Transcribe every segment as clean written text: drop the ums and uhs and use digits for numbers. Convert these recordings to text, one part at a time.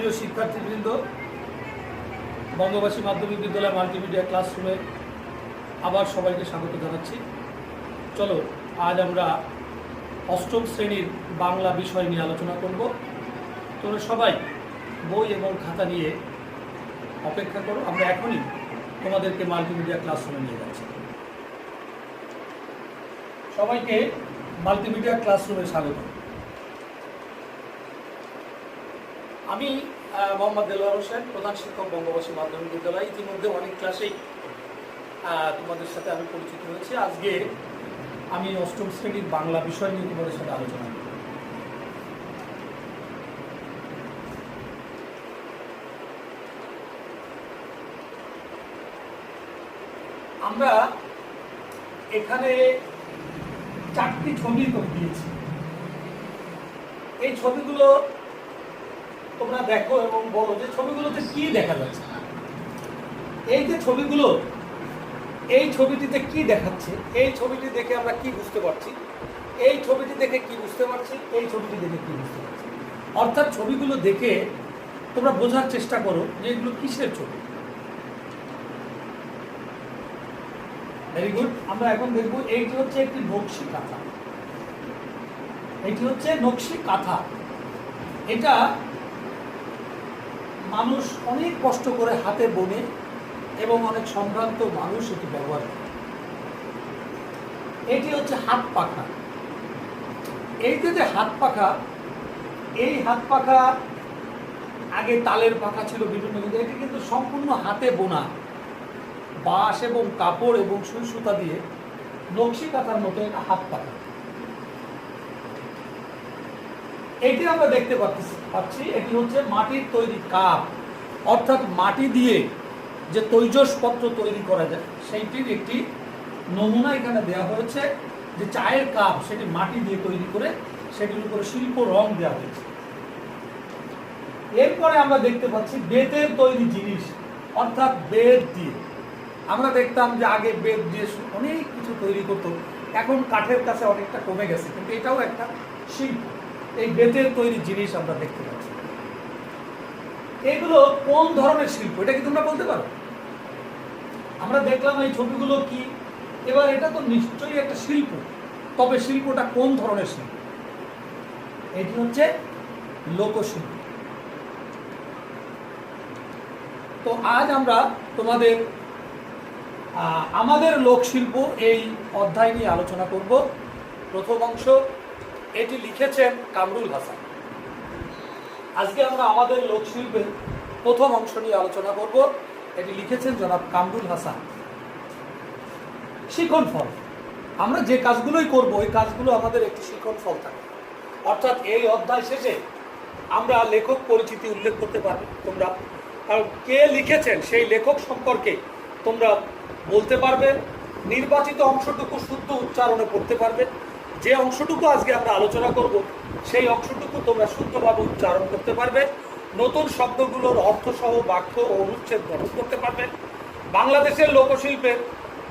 প্রিয় শিক্ষার্থীবৃন্দ, বঙ্গবাসী মাধ্যমিক বিদ্যালয় মাল্টিমিডিয়া ক্লাসরুমে আবার সবাইকে স্বাগত জানাচ্ছি। চলো আজ আমরা অষ্টম শ্রেণীর বাংলা বিষয় নিয়ে আলোচনা করব। তোমরা সবাই বই এবং খাতা নিয়ে অপেক্ষা করো, আমরা এখনই তোমাদেরকে মাল্টিমিডিয়া ক্লাসরুমে নিয়ে যাচ্ছি। সবাইকে মাল্টিমিডিয়া ক্লাসরুমে স্বাগত। আমি মোহাম্মদ দেলোয়ার হোসেন, প্রধান শিক্ষক, বঙ্গবাসী মাধ্যমিক বিদ্যালয়। ইতিমধ্যে অনেক ক্লাসেই তোমাদের সাথে আমি পরিচিত হয়েছি। আজকে আমি অষ্টম শ্রেণীর বাংলা বিষয় নিয়ে তোমাদের সাথে আলোচনা করব। আমরা এখানে 4টি ছবি দিয়েছি। এই ছবিগুলো তোমরা দেখো এবং বলো যে ছবিগুলোতে কি দেখা যাচ্ছে। এই যে ছবিগুলো, এই ছবিটিতে কি দেখাচ্ছে, এই ছবিটি দেখে আমরা কি বুঝতে পারছি, এই ছবিটি দেখে কি বুঝতে পারছি, এই ছবিটি দেখে কি বুঝতে পারছি। অর্থাৎ ছবিগুলো দেখে তোমরা বোঝার চেষ্টা করো যে এগুলো কিসের ছবি। Very good. আমরা এখন দেখবো এইটি হচ্ছে একটি নকশি কাঁথা। এটি হচ্ছে নকশি কাঁথা। এটা মানুষ অনেক কষ্ট করে হাতে বোনে এবং অনেক সম্ভ্রান্ত মানুষ এটি ব্যবহার করে। এটি হচ্ছে হাত পাখা। এই যে হাত পাখা, এই হাত পাখা আগে তালের পাখা ছিল বিভিন্ন, কিন্তু এটি কিন্তু সম্পূর্ণ হাতে বোনা, বাঁশ এবং কাপড় এবং সুই সুতা দিয়ে নকশি কাঁথার মতো একটা হাত পাখা। এটি আমরা দেখতে পাচ্ছি এটি হচ্ছে মাটির তৈরি কাপ, অর্থাৎ মাটি দিয়ে যে তৈজসপত্র তৈরি করা যায় সেইটির একটি নমুনা এখানে দেওয়া হয়েছে। যে চায়ের কাপ, সেটি মাটি দিয়ে তৈরি করে সেটির উপরে শিল্প রং দেওয়া হয়েছে। এরপরে আমরা দেখতে পাচ্ছি বেতের তৈরি জিনিস, অর্থাৎ বেত দিয়ে। আমরা দেখতাম যে আগে বেত দিয়ে অনেক কিছু তৈরি করতো, এখন কাঠের কাছে অনেকটা কমে গেছে, কিন্তু এটাও একটা শিল্প। এই বেতের তৈরি জিনিস আমরা দেখতে পাচ্ছি। এগুলো কোন ধরনের শিল্প, এটা কি তোমরা বলতে পারো? আমরা দেখলাম এই ছবিগুলো কি, এবার এটা তো নিশ্চয়ই একটা শিল্প, তবে শিল্পটা কোন ধরনের শিল্প? এটি হচ্ছে লোকশিল্প। তো আজ আমরা তোমাদের আমাদের লোকশিল্প এই অধ্যায় নিয়ে আলোচনা করব। প্রথম অংশ, এটি লিখেছেন কামরুল হাসান। আজকে আমরা আমাদের লোকশিল্পের প্রথম অংশ নিয়ে আলোচনা করব। এটি লিখেছেন জনাব কামরুল হাসান। শিখন ফল। আমরা যে কাজগুলোই করব, এই কাজগুলো আমাদের একটি শিখন ফল থাকে। অর্থাৎ এই অধ্যায় শেষে আমরা লেখক পরিচিতি উল্লেখ করতে পারবে তোমরা, আর কে লিখেছেন সেই লেখক সম্পর্কে তোমরা বলতে পারবে। নির্বাচিত অংশটুকু শুদ্ধ উচ্চারণে পড়তে পারবে। যে অংশটুকু আজকে আমরা আলোচনা করব সেই অংশটুকু তোমরা শুদ্ধভাবে উচ্চারণ করতে পারবে। নতুন শব্দগুলোর অর্থসহ বাক্য ও অনুচ্ছেদ গঠন করতে পারবে। বাংলাদেশের লোকশিল্পের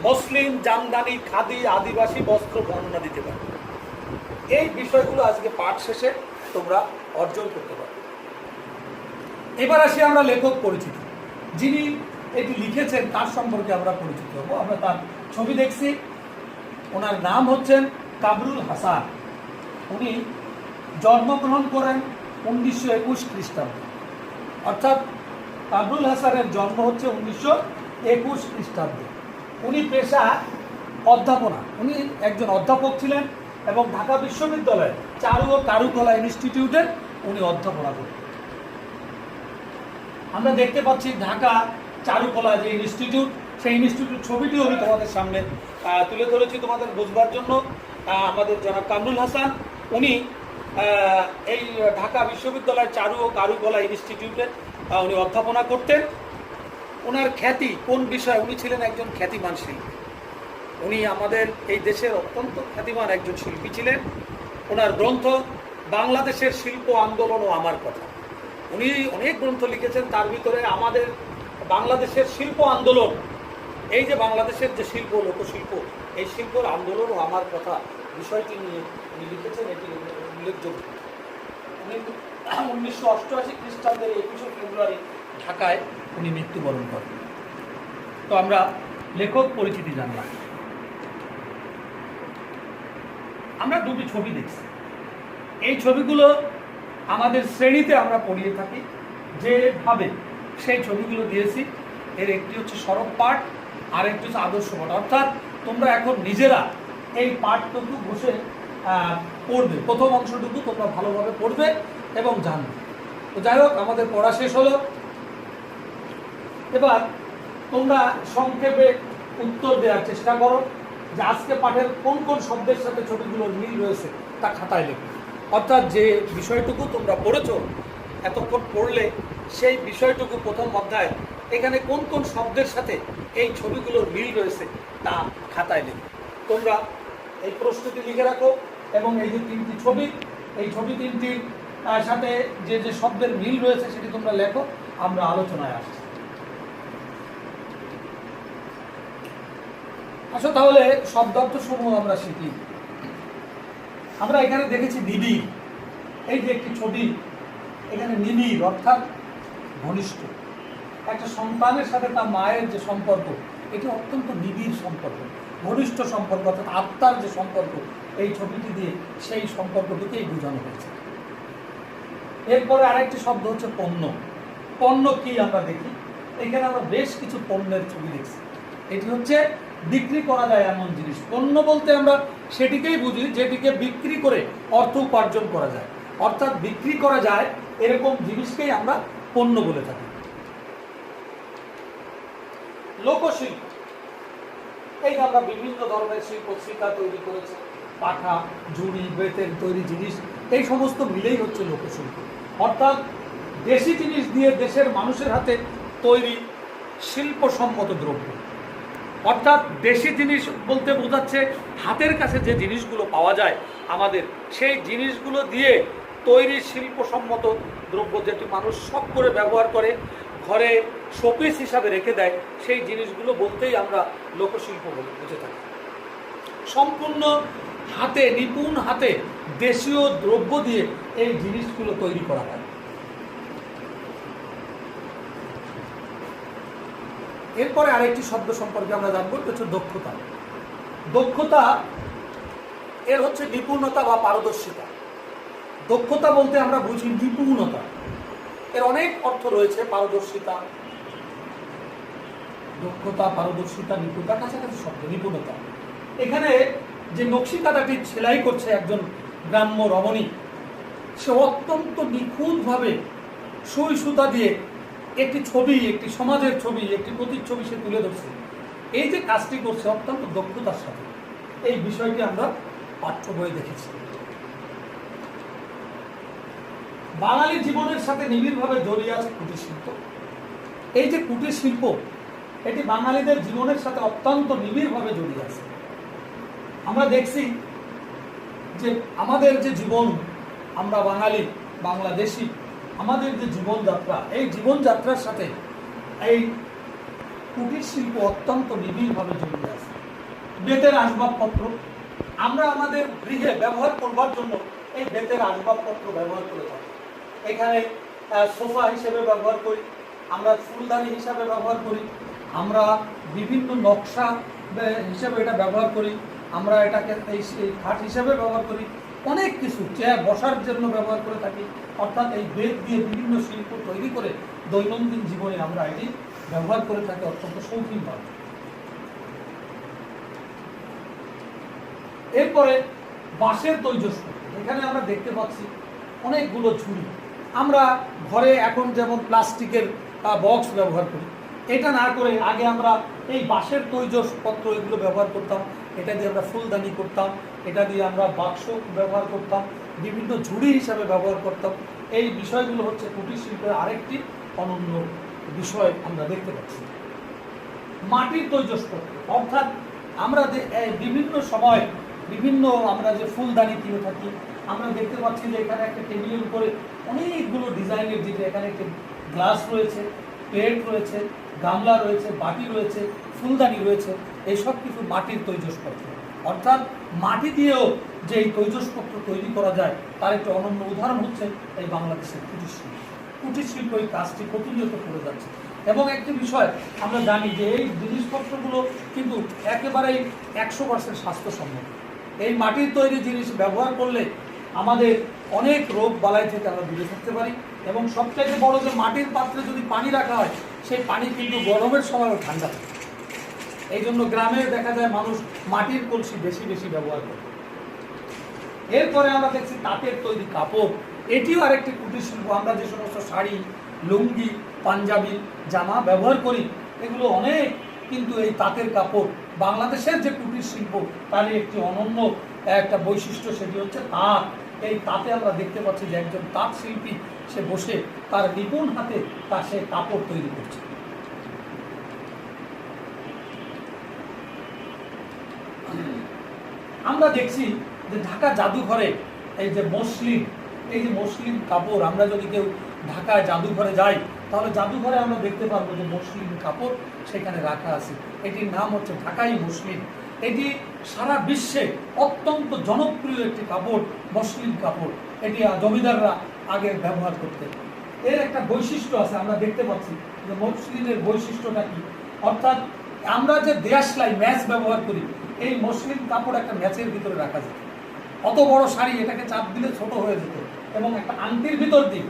মসলিন, জামদানি, খাদি, আদিবাসী বস্ত্র বর্ণনা দিতে পারবে। এই বিষয়গুলো আজকে পাঠ শেষে তোমরা অর্জন করতে পারবে। এবার আসি আমরা লেখক পরিচিতি। যিনি এটি লিখেছেন তার সম্পর্কে আমরা পরিচিত হব। আমরা তার ছবি দেখছি। ওনার নাম হচ্ছেন কামরুল হাসান। উনি জন্মগ্রহণ করেন 1921 খ্রিস্টাব্দে। অর্থাৎ কামরুল হাসানের জন্ম হচ্ছে 1921 খ্রিস্টাব্দে। উনি পেশা অধ্যাপনা। উনি একজন অধ্যাপক ছিলেন এবং ঢাকা বিশ্ববিদ্যালয়ে চারু ও কারুকলা ইনস্টিটিউটে উনি অধ্যাপনা করতেন। আমরা দেখতে পাচ্ছি ঢাকা চারুকলা যে ইনস্টিটিউট, সেই ইনস্টিটিউট ছবিটিও আমি তোমাদের সামনে তুলে ধরেছি তোমাদের বুঝবার জন্য। আমাদের জনাব কামরুল হাসান উনি এই ঢাকা বিশ্ববিদ্যালয়ের চারু ও কারুকলা ইনস্টিটিউটে উনি অধ্যাপনা করতেন। ওনার খ্যাতি কোন বিষয়ে? উনি ছিলেন একজন খ্যাতিমান শিল্পী। উনি আমাদের এই দেশের অত্যন্ত খ্যাতিমান একজন শিল্পী ছিলেন। ওনার গ্রন্থ বাংলাদেশের শিল্প আন্দোলন ও আমার কথা। উনি অনেক গ্রন্থ লিখেছেন, তার ভিতরে আমাদের বাংলাদেশের শিল্প আন্দোলন, এই যে বাংলাদেশের যে শিল্প, লোকশিল্প, এই শিল্পর আন্দোলন ও আমার কথা বিষয়টি নিয়ে উনি লিখেছেন। এটি উল্লেখযোগ্য। উনি 1988 খ্রিস্টাব্দের 21 ফেব্রুয়ারি ঢাকায় উনি মৃত্যুবরণ করেন। তো আমরা লেখক পরিচিতি জানলাম। আমরা দুটি ছবি দেখছি। এই ছবিগুলো আমাদের শ্রেণীতে আমরা পড়িয়ে থাকি যেভাবে সেই ছবিগুলো দিয়েছি। এর একটি হচ্ছে সরব পাঠ, আর একটি হচ্ছে আদর্শ পাঠ। অর্থাৎ তোমরা এখন নিজেরা এই পাঠটুকু বসে পড়বে, প্রথম অংশটুকু তোমরা ভালোভাবে পড়বে এবং জানবে। তো যাই হোক, আমাদের পড়া শেষ হলো। এবার তোমরা সংক্ষেপে উত্তর দেওয়ার চেষ্টা করো যে আজকে পাঠের কোন কোন শব্দের সাথে ছবিগুলোর মিল রয়েছে তা খাতায় লেখো। অর্থাৎ যে বিষয়টুকু তোমরা পড়েছো, এতক্ষণ পড়লে সেই বিষয়টুকু প্রথম অধ্যায় এখানে কোন কোন শব্দের সাথে এই ছবিগুলোর মিল রয়েছে তা খাতায় লেখো। তোমরা এই প্রশ্নটি লিখে রাখো এবং এই যে তিনটি ছবি, এই ছবি তিনটির সাথে যে যে শব্দের মিল রয়েছে সেটি তোমরা লেখো। আমরা আলোচনায় আসছি। আচ্ছা, তাহলে শব্দার্থ সমূহ আমরা শিখি। আমরা এখানে দেখেছি নিবিড়। এই যে একটি ছবি, এখানে নিবিড় অর্থাৎ ঘনিষ্ঠ। একটা সন্তানের সাথে তার মায়ের যে সম্পর্ক, এটি অত্যন্ত নিবিড় সম্পর্ক, ঘনিষ্ঠ সম্পর্ক, অর্থাৎ আত্মার যে সম্পর্ক, এই ছবিটি দিয়ে সেই সম্পর্কটিকেই বোঝানো হয়েছে। এরপরে আরেকটি শব্দ হচ্ছে পণ্য। পণ্য কি আমরা দেখি, এখানে আমরা বেশ কিছু পণ্যের ছবি দেখছি। এটি হচ্ছে বিক্রি করা যায় এমন জিনিস। পণ্য বলতে আমরা সেটিকেই বুঝি যেটিকে বিক্রি করে অর্থ উপার্জন করা যায়, অর্থাৎ বিক্রি করা যায় এরকম জিনিসকেই আমরা পণ্য বলে থাকি। লোকশিল্প, এই যে আমরা বিভিন্ন ধরনের শিল্প, শিকা তৈরি করেছে, পাঠা, ঝুড়ি, বেতের তৈরি জিনিস, এই সমস্ত মিলেই হচ্ছে লোকশিল্প। অর্থাৎ দেশি জিনিস দিয়ে দেশের মানুষের হাতে তৈরি শিল্পসম্মত দ্রব্য। অর্থাৎ দেশি জিনিস বলতে বোঝাচ্ছে হাতের কাছে যে জিনিসগুলো পাওয়া যায় আমাদের, সেই জিনিসগুলো দিয়ে তৈরি শিল্পসম্মত দ্রব্য, যেটি মানুষ শখ করে ব্যবহার করে, ঘরে শোপিস হিসাবে রেখে দেয়, সেই জিনিসগুলো বলতেই আমরা লোকশিল্প বলে বুঝে থাকি। সম্পূর্ণ হাতে, নিপুণ হাতে দেশীয় দ্রব্য দিয়ে এই জিনিসগুলো তৈরি করা হয়। এরপরে আরেকটি শব্দ সম্পর্কে আমরা জানবো, হচ্ছে দক্ষতা। দক্ষতা এর হচ্ছে নিপুণতা বা পারদর্শিতা। দক্ষতা বলতে আমরা বুঝি নিপুণতা, এর অনেক অর্থ রয়েছে। পারদর্শিতা, দক্ষতা, পারদর্শিতা, নিপুণতা, কাছাকাছি শব্দ। নিপুণতা, এখানে যে নকশি কাঁথাটি সেলাই করছে একজন গ্রাম্য রমণী, সে অত্যন্ত নিখুঁতভাবে সুই সুতা দিয়ে একটি ছবি, একটি সমাজের ছবি, একটি প্রতিচ্ছবি সে তুলে ধরছে। এই যে কাজটি করছে অত্যন্ত দক্ষতার সাথে, এই বিষয়টি আমরা পাঠ্য বইয়ে দেখেছি। বাঙালি জীবনের সাথে নিবিড়ভাবে জড়িয়ে আছে কুটির শিল্প। এই যে কুটির শিল্প, এটি বাঙালিদের জীবনের সাথে অত্যন্ত নিবিড়ভাবে জড়িয়ে আছে। আমরা দেখছি যে আমাদের যে জীবন, আমরা বাঙালি, বাংলাদেশি, আমাদের যে জীবনযাত্রা, এই জীবনযাত্রার সাথে এই কুটির শিল্প অত্যন্ত নিবিড়ভাবে জড়িয়ে আছে। বেতের আসবাবপত্র, আমরা আমাদের গৃহে ব্যবহার করবার জন্য এই বেতের আসবাবপত্র ব্যবহার করে থাকি। এখানে সোফা হিসেবে ব্যবহার করি, আমরা ফুলদানি হিসাবে ব্যবহার করি, আমরা বিভিন্ন নকশা হিসেবে এটা ব্যবহার করি, আমরা এটাকে এই খাট হিসেবে ব্যবহার করি, অনেক কিছু, চেয়ার বসার জন্য ব্যবহার করে থাকি। অর্থাৎ এই বেত দিয়ে বিভিন্ন শিল্প তৈরি করে দৈনন্দিন জীবনে আমরা এটি ব্যবহার করে থাকি অত্যন্ত শৌখিনভাবে। এরপরে বাঁশের তৈজস্প, এখানে আমরা দেখতে পাচ্ছি অনেকগুলো ঝুড়ি। আমরা ঘরে এখন যেমন প্লাস্টিকের বক্স ব্যবহার করি, এটা না করে আগে আমরা এই বাঁশের তৈজসপত্র এগুলো ব্যবহার করতাম। এটা দিয়ে আমরা ফুলদানি করতাম, এটা দিয়ে আমরা বাক্স ব্যবহার করতাম, বিভিন্ন ঝুড়ি হিসাবে ব্যবহার করতাম। এই বিষয়গুলো হচ্ছে কুটির শিল্পের আরেকটি অনন্য বিষয় আমরা দেখতে পাচ্ছি। মাটির তৈজসপত্র, অর্থাৎ আমরা বিভিন্ন সময় বিভিন্ন আমরা যে ফুলদানি কিনে থাকি, আমরা দেখতে পাচ্ছি যে এখানে একটা টেবিলের উপরে অনেকগুলো ডিজাইনের, যেটা এখানে একটা গ্লাস রয়েছে, প্লেট রয়েছে, গামলা রয়েছে, বাটি রয়েছে, ফুলদানি রয়েছে, এইসব কিছু মাটির তৈজসপত্র। অর্থাৎ মাটি দিয়েও যে এই তৈজসপত্র তৈরি করা যায় তার একটি অনন্য উদাহরণ হচ্ছে এই বাংলাদেশের কুটির শিল্প। কুটির শিল্প এই কাজটি প্রতিনিয়ত করে যাচ্ছে। এবং একটি বিষয় আমরা জানি যে এই জিনিসপত্রগুলো কিন্তু একেবারেই 100% স্বাস্থ্যসম্মত। এই মাটির তৈরি জিনিস ব্যবহার করলে আমাদের অনেক রোগ বালাই থেকে আমরা দূরে থাকতে পারি। এবং সবচাইতে বড় যে মাটির পাত্রে যদি পানি রাখা হয় সেই পানি কিন্তু গরমের সময়ও ঠান্ডা থাকে। এই জন্য গ্রামে দেখা যায় মানুষ মাটির কলসি বেশি বেশি ব্যবহার করে। এরপরে আমরা দেখছি তাঁতের তৈরি কাপড়, এটিও আরেকটি কুটির শিল্প। আমরা যে সমস্ত শাড়ি, লুঙ্গি, পাঞ্জাবি, জামা ব্যবহার করি এগুলো অনেক কিন্তু এই তাঁতের কাপড়। বাংলাদেশের যে কুটির শিল্প তারই একটি অনন্য একটা বৈশিষ্ট্য, সেটি হচ্ছে তাঁত। এই তাঁতে আমরা দেখতে পাচ্ছি যে একজন তাঁত শিল্পী সে বসে তার নিপুণ হাতে তার সে কাপড় তৈরি করছে। আমরা দেখছি যে ঢাকা জাদুঘরে এই যে মসলিন কাপড়, আমরা যদি কেউ ঢাকায় জাদুঘরে যাই তাহলে জাদুঘরে আমরা দেখতে পারবো যে মসলিন কাপড় সেখানে রাখা আছে। এটির নাম হচ্ছে ঢাকাই মসলিন। এটি সারা বিশ্বে অত্যন্ত জনপ্রিয় একটি কাপড়, মসলিন কাপড়। এটি জমিদাররা আগে ব্যবহার করতেন। এর একটা বৈশিষ্ট্য আছে, আমরা দেখতে পাচ্ছি যে মসলিনের বৈশিষ্ট্যটা কি। অর্থাৎ আমরা যে দেয়াশলাই ম্যাচ ব্যবহার করি, এই মসলিন কাপড় একটা ম্যাচের ভিতরে রাখা যেত। অত বড় শাড়ি এটাকে চাপ দিলে ছোট হয়ে যেত এবং একটা আংটির ভিতর দিয়ে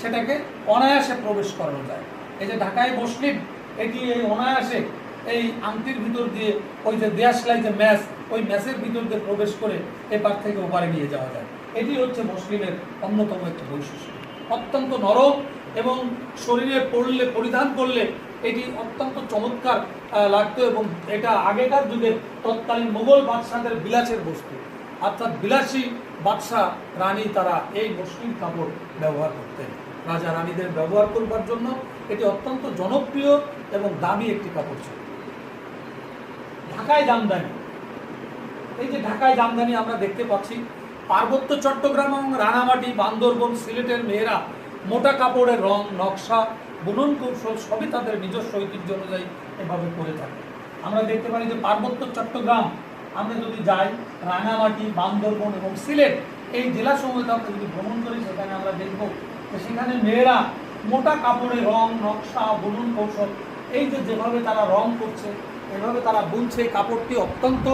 সেটাকে অনায়াসে প্রবেশ করানো যায়। এই যে ঢাকায় মসলিন, এটি এই অনায়াসে এই আংটির ভিতর দিয়ে ওই যে দেয়াশলাই যে ম্যাচ, ওই ম্যাচের ভিতর দিয়ে প্রবেশ করে এপার থেকে ওপারে নিয়ে যাওয়া যায়। এটি হচ্ছে মসলিনের অন্যতম একটি বৈশিষ্ট্য। অত্যন্ত নরম এবং শরীরে পরিধান করলে এটি অত্যন্ত চমৎকার লাগতো। এবং এটা আগেকার যুগের তৎকালীন মোগল বাদশাদের বিলাসের বস্তু, অর্থাৎ বিলাসী বাদশাহ রানী তারা এই মসলিন কাপড় ব্যবহার করতেন। রাজা রানীদের ব্যবহার করবার জন্য এটি অত্যন্ত জনপ্রিয় এবং দামি একটি কাপড় ছিল। ঢাকায় জামদানি, এই যে ঢাকায় জামদানি আমরা দেখতে পাচ্ছি পার্বত্য চট্টগ্রাম এবং রাঙামাটি, বান্দরবন, সিলেটের মেয়েরা মোটা কাপড়ের রং, নকশা, বুনন কৌশল সবই তাদের নিজস্ব ঐতিহ্য অনুযায়ী এভাবে করে থাকে। আমরা দেখতে পারি যে পার্বত্য চট্টগ্রাম আমরা যদি যাই, রাঙামাটি, বান্দরবন এবং সিলেট এই জেলাসমূহে আমরা যদি ভ্রমণ করি সেখানে আমরা দেখব যে সেখানে মেয়েরা মোটা কাপড়ের রং, নকশা, বুনন কৌশল এই যে যেভাবে তারা রং করছে, এভাবে তারা বুনছে। কাপড়টি অত্যন্ত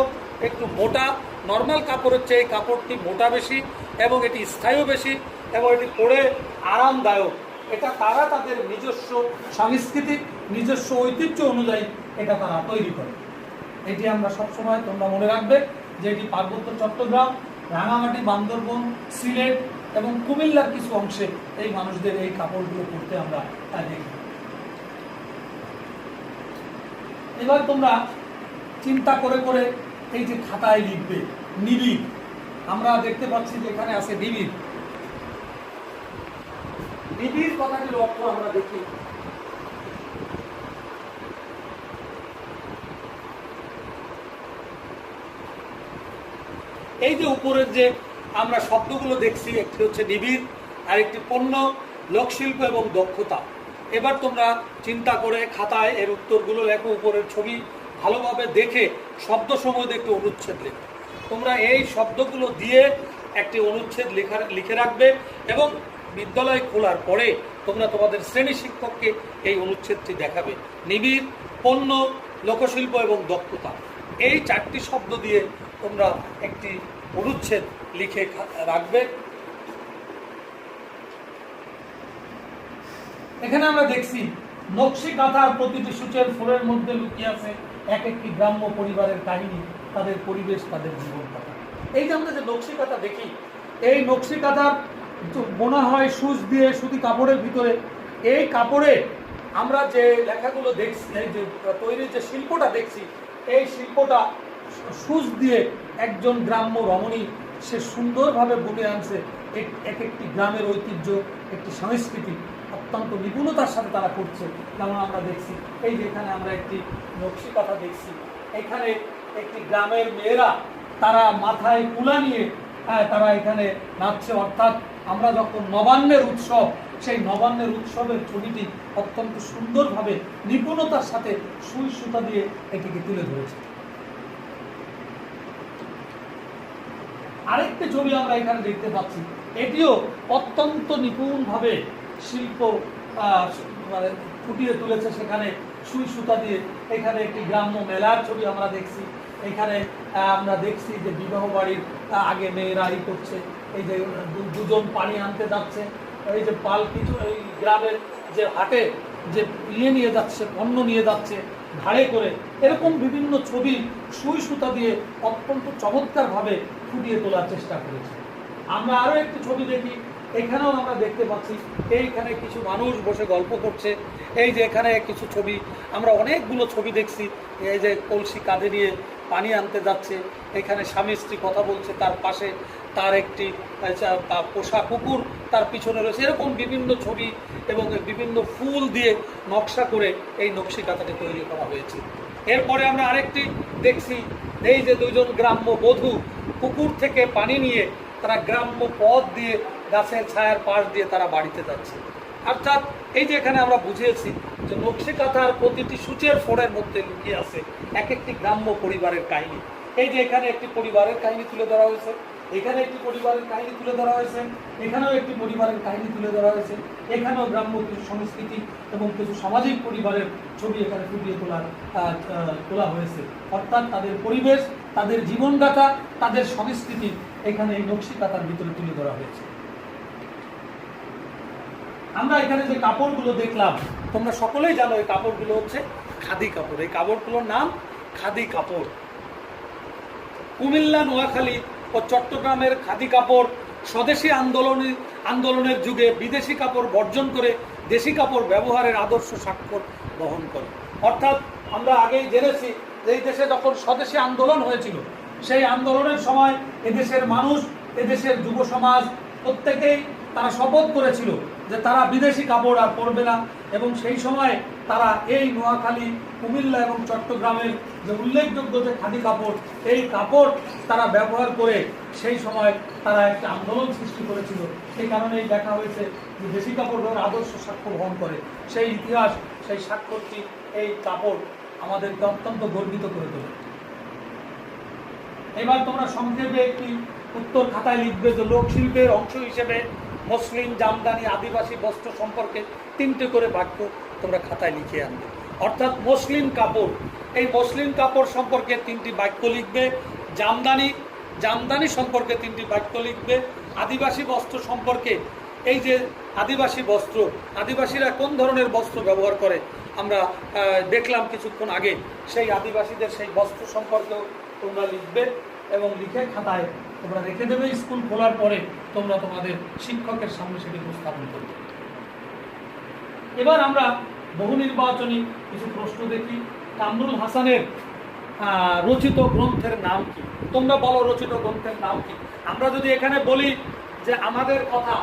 একটু মোটা, নর্মাল কাপড়ের চেয়ে এই কাপড়টি মোটা বেশি এবং এটি স্থায়ীও বেশি এবং এটি পরে আরামদায়ক। এটা তারা তাদের নিজস্ব সাংস্কৃতিক, নিজস্ব ঐতিহ্য অনুযায়ী এটা তারা তৈরি করে। এটি আমরা সবসময় তোমরা মনে রাখবে যে এটি পার্বত্য চট্টগ্রাম, রাঙামাটি, বান্দরবন, সিলেট এবং কুমিল্লার কিছু অংশে এই মানুষদের এই কাপড়গুলো পরতে আমরা দেখি। এবার তোমরা চিন্তা করে করে এই যে খাতায় লিখবে নিবিড়, আমরা দেখতে পাচ্ছি যে এখানে আছে নিবিড়। নিবিড় কথাটির অর্থ আমরা দেখি এই যে উপরের যে আমরা শব্দগুলো দেখছি, একটি হচ্ছে নিবিড় আর একটি পণ্য, লোকশিল্প এবং দক্ষতা। এবার তোমরা চিন্তা করে খাতায় এর উত্তরগুলো লেখো, উপরের ছবি ভালোভাবে দেখে শব্দ সমূহ একটি অনুচ্ছেদ লেখো। তোমরা এই শব্দগুলো দিয়ে একটি অনুচ্ছেদ লিখে রাখবে এবং বিদ্যালয় খোলার পরে তোমরা তোমাদের শ্রেণী শিক্ষককে এই অনুচ্ছেদটি দেখাবে। নিবিড়, পণ্য, লোকশিল্প এবং দক্ষতা, এই চারটি শব্দ দিয়ে তোমরা একটি অনুচ্ছেদ লিখে রাখবে। এখানে আমরা দেখছি নকশি কাঁথার প্রতিটি সূচের ফুলের মধ্যে লুকিয়ে আছে এক একটি গ্রাম্য পরিবারের কাহিনী, তাদের পরিবেশ, তাদের জীবন কথা। এই যে আমরা যে নকশি কাঁথা দেখি, এই নকশি কাঁথার বোনা হয় সূচ দিয়ে, সুতি কাপড়ের ভিতরে। এই কাপড়ে আমরা যে লেখাগুলো দেখছি, এই যে তৈরির যে শিল্পটা দেখছি, এই শিল্পটা সূচ দিয়ে একজন গ্রাম্য রমণী সে সুন্দরভাবে বুনে আনছে এক একটি গ্রামের ঐতিহ্য, একটি সংস্কৃতি অত্যন্ত নিপুণতার সাথে তারা করছে। যেমন আমরা দেখছি এই যে এখানে আমরা একটি নকশি কাঁথা দেখছি, এখানে একটি গ্রামের মেয়েরা তারা মাথায় কুলা নিয়ে তারা এখানে নাচছে। অর্থাৎ আমরা যখন নবান্নের উৎসব, সেই নবান্নের উৎসবের ছবিটি অত্যন্ত সুন্দরভাবে নিপুণতার সাথে সুই সুতা দিয়ে এটিকে তুলে ধরেছে। আরেকটি ছবি আমরা এখানে দেখতে পাচ্ছি, এটিও অত্যন্ত নিপুণভাবে শিল্প মানে ফুটিয়ে তুলেছে। সেখানে সুই সুতা দিয়ে এখানে একটি গ্রাম্য মেলার ছবি আমরা দেখছি। এখানে আমরা দেখছি যে বিবাহ বাড়ির আগে মেয়েরা করছে, এই যে দুজন পানি আনতে যাচ্ছে, এই যে পালকি, এই গ্রামের যে হাটে যে নিয়ে যাচ্ছে, পণ্য নিয়ে যাচ্ছে ঘাড়ে করে, এরকম বিভিন্ন ছবি সুই সুতা দিয়ে অত্যন্ত চমৎকারভাবে ফুটিয়ে তোলার চেষ্টা করেছে। আমরা আরও একটি ছবি দেখি, এখানেও আমরা দেখতে পাচ্ছি এইখানে কিছু মানুষ বসে গল্প করছে। এই যে এখানে কিছু ছবি, আমরা অনেকগুলো ছবি দেখছি, এই যে কলসি কাঁধে নিয়ে পানি আনতে যাচ্ছে, এখানে স্বামী স্ত্রী কথা বলছে, তার পাশে তার একটি পোষা কুকুর তার পিছনে রয়েছে। এরকম বিভিন্ন ছবি এবং বিভিন্ন ফুল দিয়ে নকশা করে এই নকশি কাঁথাটি তৈরি করা হয়েছে। এরপরে আমরা আরেকটি দেখছি, এই যে দুজন গ্রাম্য বধূ পুকুর থেকে পানি নিয়ে তারা গ্রাম্য পথ দিয়ে গাছের ছায়ার পাশ দিয়ে তারা বাড়িতে যাচ্ছে। অর্থাৎ এই যে এখানে আমরা বুঝিয়েছি যে নকশি কাঁথার প্রতিটি সূচের ফোড়ের মধ্যে লুকিয়ে আছে এক একটি গ্রাম্য পরিবারের কাহিনী। এই যে এখানে একটি পরিবারের কাহিনী তুলে ধরা হয়েছে, এখানে একটি পরিবারের কাহিনী তুলে ধরা হয়েছে, এখানেও একটি পরিবারের কাহিনী তুলে ধরা হয়েছে, এখানেও গ্রাম্য কিছু সংস্কৃতি এবং কিছু সামাজিক পরিবারের ছবি এখানে ফুটিয়ে তোলা হয়েছে। অর্থাৎ তাদের পরিবেশ, তাদের জীবনগাথা, তাদের সংস্কৃতি এখানে এই নকশি কাঁথার ভিতরে তুলে ধরা হয়েছে। আমরা এখানে যে কাপড়গুলো দেখলাম, তোমরা সকলেই জানো এই কাপড়গুলো হচ্ছে খাদি কাপড়। এই কাপড়গুলোর নাম খাদি কাপড়। কুমিল্লা, নোয়াখালী ও চট্টগ্রামের খাদি কাপড় স্বদেশী আন্দোলনের যুগে বিদেশি কাপড় বর্জন করে দেশি কাপড় ব্যবহারের আদর্শ স্বাক্ষর বহন করে। অর্থাৎ আমরা আগেই জেনেছি যে এই দেশে যখন স্বদেশী আন্দোলন হয়েছিল, সেই আন্দোলনের সময় এদেশের মানুষ, এদেশের যুব সমাজ প্রত্যেকেই তারা শপথ করেছিল যে তারা বিদেশি কাপড় আর পরবে না। এবং সেই সময় তারা এই নোয়াখালী, কুমিল্লা এবং চট্টগ্রামের যে উল্লেখযোগ্য যে খাদি কাপড়, এই কাপড় তারা ব্যবহার করে সেই সময় তারা একটা আন্দোলন সৃষ্টি করেছিল। সেই কারণেই দেখা হয়েছে যে দেশি কাপড়ের আদর্শ সাক্ষ্য বহন করে। সেই ইতিহাস, সেই সাক্ষ্যটি, এই কাপড় আমাদেরকে অত্যন্ত গর্বিত করে তোলে। এবার তোমরা সংক্ষেপে একটি উত্তর খাতায় লিখবে যে লোকশিল্পের অংশ হিসেবে মসলিন, জামদানি, আদিবাসী বস্ত্র সম্পর্কে 3টে করে বাক্য তোমরা খাতায় লিখে আনবে। অর্থাৎ মসলিন কাপড়, এই মসলিন কাপড় সম্পর্কে 3টি বাক্য লিখবে। জামদানি সম্পর্কে 3টি বাক্য লিখবে। আদিবাসী বস্ত্র সম্পর্কে, এই যে আদিবাসী বস্ত্র, আদিবাসীরা কোন ধরনের বস্ত্র ব্যবহার করে আমরা দেখলাম কিছুক্ষণ আগে, সেই আদিবাসীদের সেই বস্ত্র সম্পর্কেও তোমরা লিখবে এবং লিখে খাতায় তোমরা রেখে দেবে। স্কুল খোলার পরে তোমরা তোমাদের শিক্ষকের সামনে সেটি উপস্থাপন করবে। এবার আমরা বহু নির্বাচনী কিছু প্রশ্ন দেখি। কামরুল হাসানের রচিত গ্রন্থের নাম কি? তোমরা বলো রচিত গ্রন্থের নাম কি? আমরা যদি এখানে বলি যে আমাদের কথা,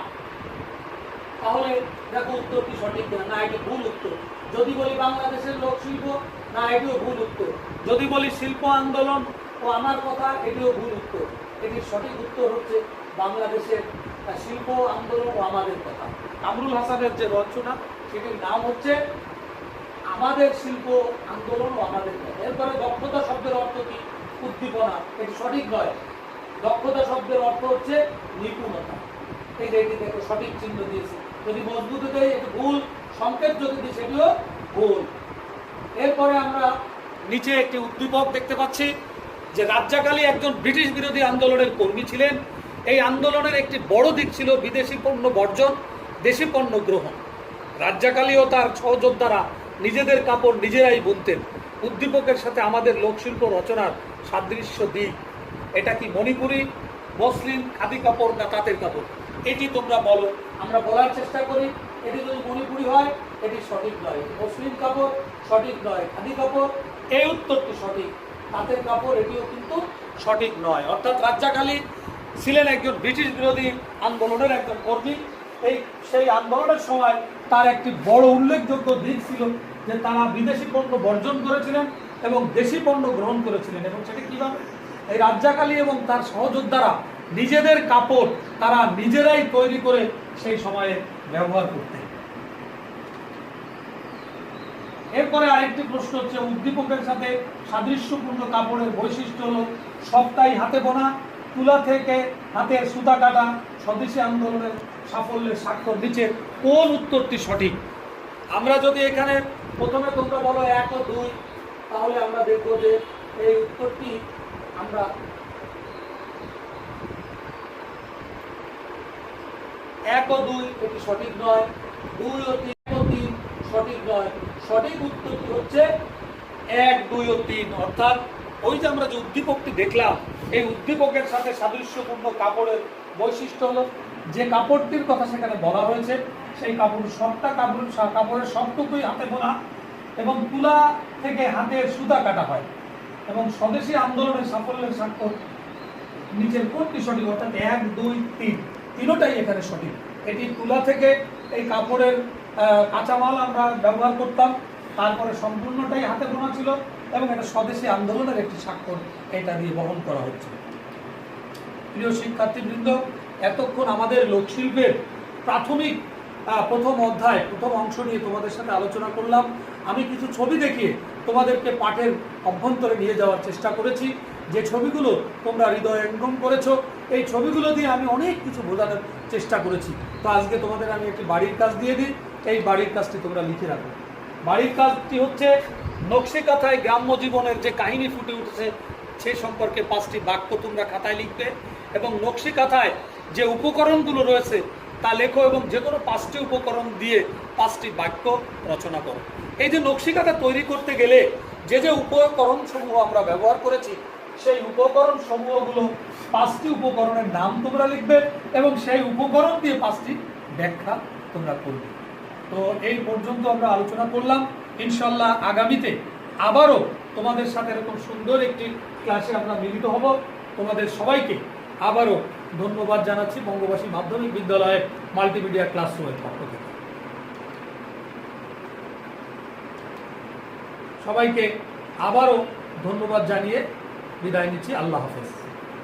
তাহলে দেখো উত্তরটি সঠিক না, এটি ভুল উত্তর। যদি বলি বাংলাদেশের লোকশিল্প, না, এটিও ভুল উত্তর। যদি বলি শিল্প আন্দোলন ও আমার কথা, এটিও ভুল উত্তর। এটির সঠিক উত্তর হচ্ছে বাংলাদেশের শিল্প আন্দোলন ও আমাদের কথা। কামরুল হাসানের যে রচনা, সেটির নাম হচ্ছে আমাদের শিল্প আন্দোলন ও আমাদের কথা। এরপরে দক্ষতা শব্দের অর্থ কি? উদ্দীপনা। এটি সঠিক নয়। দক্ষতা শব্দের অর্থ হচ্ছে নিপুণতা। এই যে এটি দেখো সঠিক চিহ্ন দিয়েছে। যদি মজবুত দেয় এটি ভুল, সংকেত যদি দিই সেটিও ভুল। এরপরে আমরা নিচে একটি উদ্দীপক দেখতে পাচ্ছি যে রাজ্জাক আলী একজন ব্রিটিশ বিরোধী আন্দোলনের কর্মী ছিলেন। এই আন্দোলনের একটি বড় দিক ছিল বিদেশি পণ্য বর্জন, দেশি পণ্য গ্রহণ। রাজ্জাক আলী ও তার সহযোদ্ধারা নিজেদের কাপড় নিজেরাই বুনতেন। উদ্দীপকের সাথে আমাদের লোকশিল্প রচনার সাদৃশ্য দিক, এটা কি মণিপুরি, মসলিন, খাদি কাপড় না তাঁতের কাপড়? এটি তোমরা বলো। আমরা বলার চেষ্টা করি। এটি যদি মণিপুরি হয় এটি সঠিক নয়, মসলিন কাপড় সঠিক নয়, খাদি কাপড় এই উত্তরটি সঠিক, তাঁতের কাপড় এটিও কিন্তু সঠিক নয়। অর্থাৎ রাজ্জাক আলী ছিলেন একজন ব্রিটিশ বিরোধী আন্দোলনের একজন কর্মী। সেই আন্দোলনের সময় তার একটি বড় উল্লেখযোগ্য দিক ছিল যে তারা বিদেশি পণ্য বর্জন করেছিলেন এবং দেশি পণ্য গ্রহণ করেছিলেন। এবং সেটি কীভাবে? এই রাজ্জাক আলী এবং তার সহযোদ্ধারা নিজেদের কাপড় তারা নিজেরাই তৈরি করে সেই সময়ে ব্যবহার করতেন। এরপরে আরেকটি প্রশ্ন হচ্ছে উদ্দীপকের সাথে সাদৃশ্যপূর্ণ কাপড়ের বৈশিষ্ট্য হলো সবটাই হাতে বোনা, তুলা থেকে হাতের সুতা কাটা স্বদেশী আন্দোলনের সাফল্যের স্বাক্ষর দিচ্ছে, কোন উত্তরটি সঠিক? আমরা যদি এখানে প্রথমে তোমরা বলো 1 ও 2, তাহলে আমরা দেখব যে এই উত্তরটি আমরা 1 ও 2 এটি সঠিক নয়, 2 ও 3 সঠিক নয়। সঠিক উত্তরটি হচ্ছে 1, 2 ও 3। অর্থাৎ ওই যে আমরা যে উদ্দীপকটি দেখলাম, এই উদ্দীপকের সাথে সাদৃশ্যপূর্ণ কাপড়ের বৈশিষ্ট্য হলো যে কাপড়টির কথা সেখানে বলা হয়েছে, সেই সবটা কাপড়ের সবটুকুই হাতে বোনা এবং তুলা থেকে হাতের সুতা কাটা হয় এবং স্বদেশী আন্দোলনের সাফল্যের স্বাক্ষর নিচের কোনটি সঠিক? অর্থাৎ 1, 2, 3 তিনটাই এখানে সঠিক। এটি তুলা থেকে এই কাপড়ের কাঁচামাল আমরা ব্যবহার করতাম, তারপরে সম্পূর্ণটাই হাতে বোনা ছিল এবং এটা স্বদেশী আন্দোলনের একটি স্বাক্ষর এটা দিয়ে বহন করা হচ্ছে। প্রিয় শিক্ষার্থীবৃন্দ, এতক্ষণ আমাদের লোকশিল্পের প্রাথমিক প্রথম অধ্যায় প্রথম অংশ নিয়ে তোমাদের সাথে আলোচনা করলাম। আমি কিছু ছবি দেখিয়ে তোমাদেরকে পাঠের অভ্যন্তরে নিয়ে যাওয়ার চেষ্টা করেছি, যে ছবিগুলো তোমরা হৃদয়ঙ্গম করেছো। এই ছবিগুলো দিয়ে আমি অনেক কিছু বোঝানোর চেষ্টা করেছি। তো আজকে তোমাদের আমি একটি বাড়ির কাজ দিয়ে দিই, এই বাড়ির কাজটি তোমরা লিখে রাখো। বাড়ির কাজটি হচ্ছে নকশিকাঁথায় গ্রাম্য জীবনের যে কাহিনী ফুটে উঠেছে সে সম্পর্কে 5টি বাক্য তোমরা খাতায় লিখবে এবং নকশিকাঁথায় যে উপকরণগুলো রয়েছে তা লেখো এবং যে কোনো 5টি উপকরণ দিয়ে 5টি বাক্য রচনা করো। এই যে নকশিকাঁথা তৈরি করতে গেলে যে যে উপকরণ সমূহ আমরা ব্যবহার করেছি, সেই উপকরণ সমূহগুলো 5টি উপকরণের নাম তোমরা লিখবে এবং সেই উপকরণ দিয়ে 5টি ব্যাখ্যা তোমরা করবে। তো এই পর্যন্ত আমরা আলোচনা করলাম। ইনশাল্লাহ আগামীতে আবারও তোমাদের সাথে এরকম সুন্দর একটি ক্লাসে আমরা মিলিত হব। তোমাদের সবাইকে আবারও ধন্যবাদ জানাচ্ছি বঙ্গবাসী মাধ্যমিক বিদ্যালয়ের মাল্টিমিডিয়া ক্লাসরুমের পক্ষ থেকে। সবাইকে আবারও ধন্যবাদ জানিয়ে বিদায় নিচ্ছি। আল্লাহ হাফেজ।